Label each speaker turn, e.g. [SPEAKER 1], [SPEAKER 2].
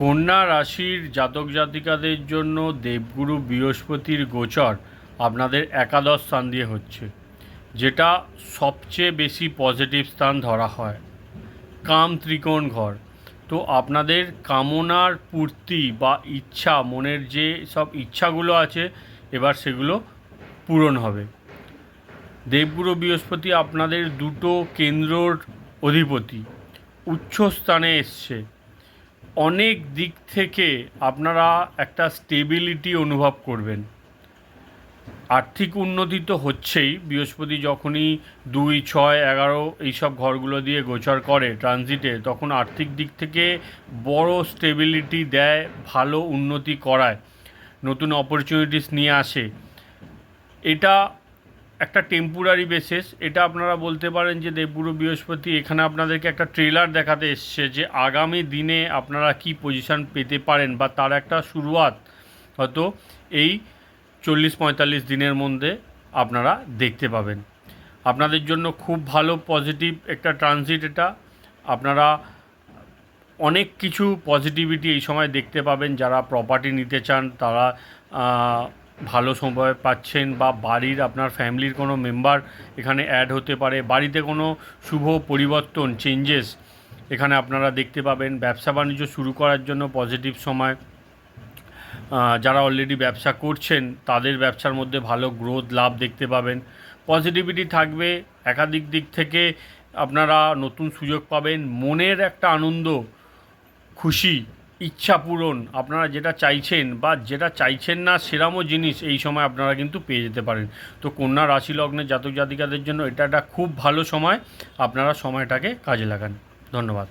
[SPEAKER 1] কন্যা রাশির জাতক জাতিকাদের জন্য দেবগুরু বৃহস্পতির গোচর আপনাদের একাদশ স্থান দিয়ে হচ্ছে, যেটা সবচেয়ে বেশি পজিটিভ স্থান ধরা হয়। কাম ত্রিকোণ ঘর। তো আপনাদের কামনার পূর্তি বা ইচ্ছা, মনের যে সব ইচ্ছাগুলো আছে এবার সেগুলো পূরণ হবে। দেবগুরু বৃহস্পতি আপনাদের দুটো কেন্দ্রর অধিপতি, উচ্চ স্থানে এসছে। অনেক দিক থেকে আপনারা একটা স্টেবিলিটি অনুভব করবেন। আর্থিক উন্নতি তো হচ্ছেই, বৃহস্পতি যখনই 2, 6, 11 এইসব ঘরগুলো দিয়ে গোচর করে ট্রানজিটে, তখন আর্থিক দিক থেকে বড় স্টেবিলিটি দেয়, ভালো উন্নতি করায়, নতুন অপরচুনিটিস নিয়ে আসে। এটা একটা টেম্পোরারি বেসিস। এটা আপনারা বলতে পারেন যে দেবগুরু বৃহস্পতি এখানে আপনাদেরকে একটা ট্রেলার দেখাতে এসছে যে আগামী দিনে আপনারা কি পজিশান পেতে পারেন, বা তার একটা শুরুয়াত হয়তো এই 40-45 দিনের মধ্যে আপনারা দেখতে পাবেন। আপনাদের জন্য খুব ভালো পজিটিভ একটা ট্রানজিট এটা। আপনারা অনেক কিছু পজিটিভিটি এই সময় দেখতে পাবেন। যারা প্রপার্টি নিতে চান তারা ভালো সময় পাচ্ছেন, বা বাড়ির আপনার ফ্যামিলির কোনো মেম্বার এখানে অ্যাড হতে পারে, বাড়িতে কোনো শুভ পরিবর্তন, চেঞ্জেস এখানে আপনারা দেখতে পাবেন। ব্যবসা বাণিজ্য শুরু করার জন্য পজিটিভ সময়। যারা অলরেডি ব্যবসা করছেন তাদের ব্যবসার মধ্যে ভালো গ্রোথ, লাভ দেখতে পাবেন। পজিটিভিটি থাকবে, একাধিক দিক থেকে আপনারা নতুন সুযোগ পাবেন, মনের একটা আনন্দ, খুশি, ইচ্ছা পূরণ, আপনারা যেটা চাইছেন বা যেটা চাইছেন না সেরকমও জিনিস এই সময় আপনারা কিন্তু পেয়ে যেতে পারেন। তো কন্যা রাশি লগ্নের জাতক জাতিকাদের জন্য এটা একটা খুব ভালো সময়, আপনারা সময়টাকে কাজে লাগান। ধন্যবাদ।